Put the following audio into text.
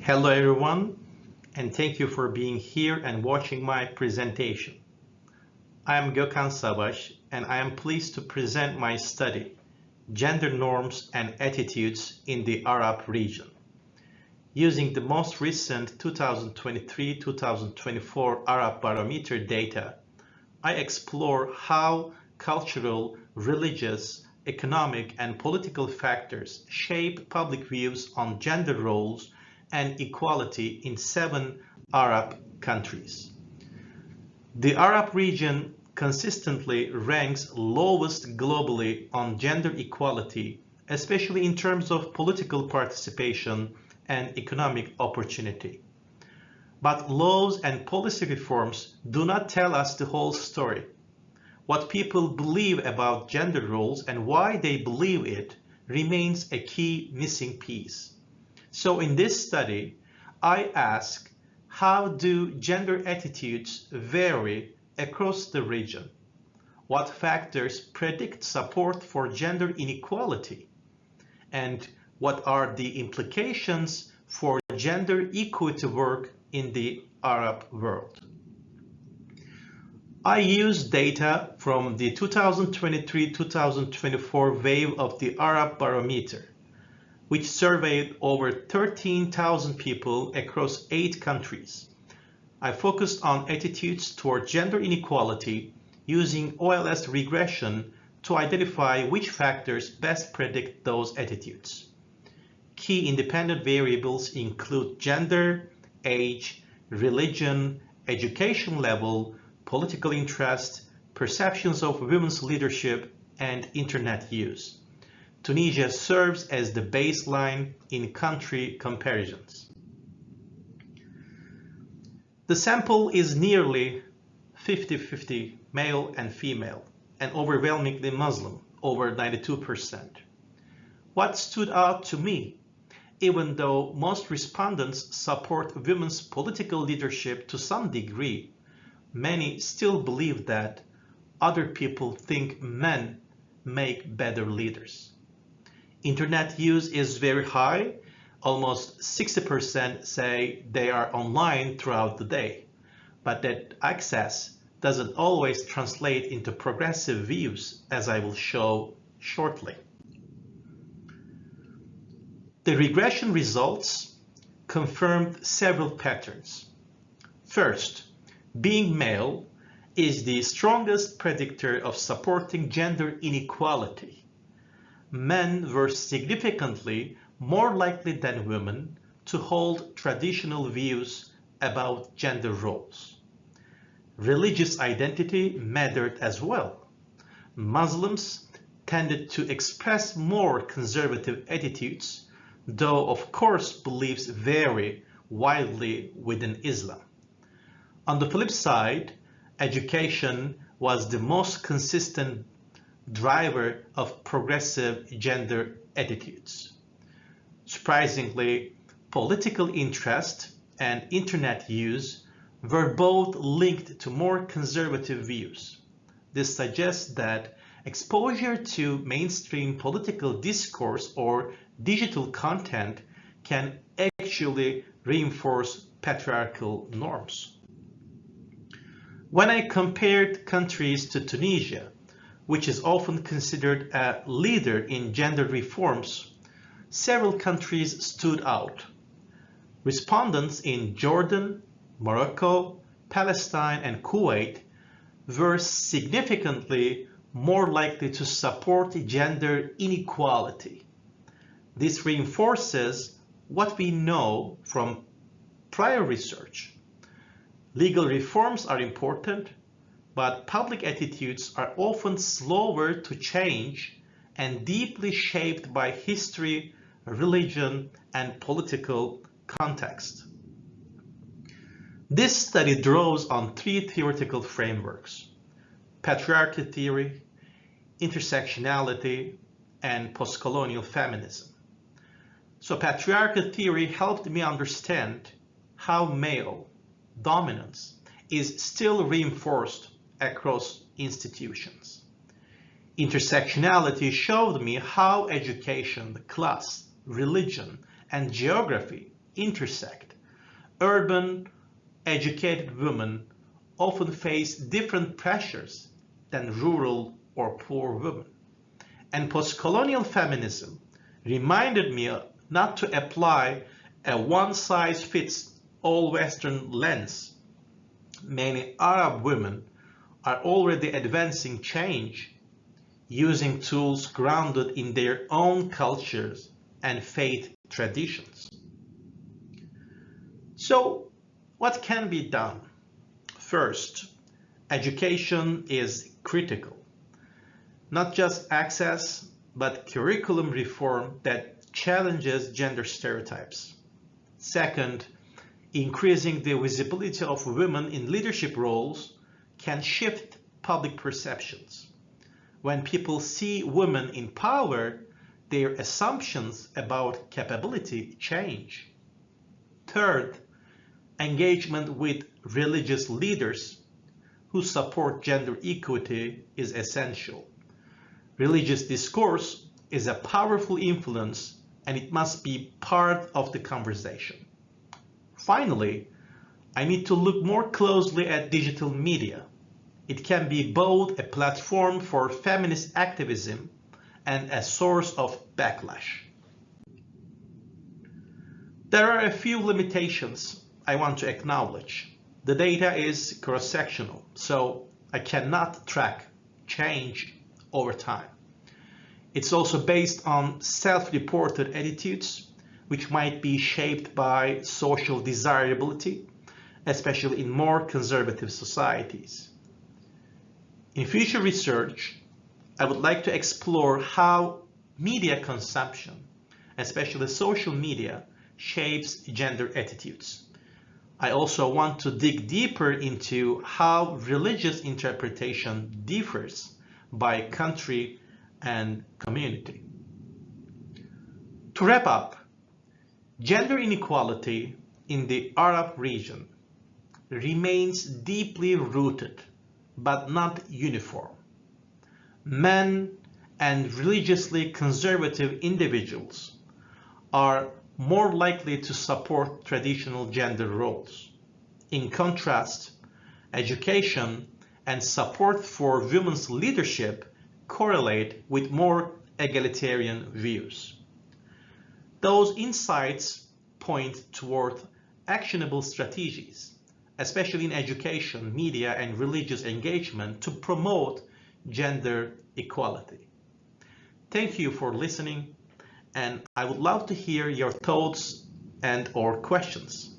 Hello everyone, and thank you for being here and watching my presentation. I am Gokhan Savas, and I am pleased to present my study, Gender Norms and Attitudes in the Arab Region. Using the most recent 2023-2024 Arab Barometer data, I explore how cultural, religious, economic, and political factors shape public views on gender roles and equality in 7 Arab countries. The Arab region consistently ranks lowest globally on gender equality, especially in terms of political participation and economic opportunity. But laws and policy reforms do not tell us the whole story. What people believe about gender roles and why they believe it remains a key missing piece. So in this study, I ask, how do gender attitudes vary across the region? What factors predict support for gender inequality? And what are the implications for gender equity work in the Arab world? I use data from the 2023-2024 wave of the Arab Barometer, which surveyed over 13,000 people across 8 countries. I focused on attitudes toward gender inequality using OLS regression to identify which factors best predict those attitudes. Key independent variables include gender, age, religion, education level, political interest, perceptions of women's leadership, and internet use. Tunisia serves as the baseline in country comparisons. The sample is nearly 50-50 male and female, and overwhelmingly Muslim, over 92%. What stood out to me, even though most respondents support women's political leadership to some degree, many still believe that other people think men make better leaders. Internet use is very high. Almost 60% say they are online throughout the day, but that access doesn't always translate into progressive views, as I will show shortly. The regression results confirmed several patterns. First, being male is the strongest predictor of supporting gender inequality. Men were significantly more likely than women to hold traditional views about gender roles. Religious identity mattered as well. Muslims tended to express more conservative attitudes, though of course beliefs vary widely within Islam. On the flip side, education was the most consistent driver of progressive gender attitudes. Surprisingly, political interest and internet use were both linked to more conservative views. This suggests that exposure to mainstream political discourse or digital content can actually reinforce patriarchal norms. When I compared countries to Tunisia, which is often considered a leader in gender reforms, several countries stood out. Respondents in Jordan, Morocco, Palestine, and Kuwait were significantly more likely to support gender inequality. This reinforces what we know from prior research. Legal reforms are important, but public attitudes are often slower to change and deeply shaped by history, religion, and political context. This study draws on 3 theoretical frameworks: patriarchy theory, intersectionality, and postcolonial feminism. So patriarchy theory helped me understand how male dominance is still reinforced across institutions. Intersectionality showed me how education, class, religion, and geography intersect. Urban, educated women often face different pressures than rural or poor women. And post-colonial feminism reminded me not to apply a one-size-fits-all Western lens. Many Arab women are already advancing change using tools grounded in their own cultures and faith traditions. So, what can be done? First, education is critical. Not just access, but curriculum reform that challenges gender stereotypes. Second, increasing the visibility of women in leadership roles can shift public perceptions. When people see women in power, their assumptions about capability change. Third, engagement with religious leaders who support gender equity is essential. Religious discourse is a powerful influence and it must be part of the conversation. Finally, I need to look more closely at digital media. It can be both a platform for feminist activism and a source of backlash. There are a few limitations I want to acknowledge. The data is cross-sectional, so I cannot track change over time. It's also based on self-reported attitudes, which might be shaped by social desirability, especially in more conservative societies. In future research, I would like to explore how media consumption, especially social media, shapes gender attitudes. I also want to dig deeper into how religious interpretation differs by country and community. To wrap up, gender inequality in the Arab region remains deeply rooted but not uniform. Men and religiously conservative individuals are more likely to support traditional gender roles. In contrast, education and support for women's leadership correlate with more egalitarian views. Those insights point toward actionable strategies, especially in education, media, and religious engagement to promote gender equality. Thank you for listening, and I would love to hear your thoughts and/or questions.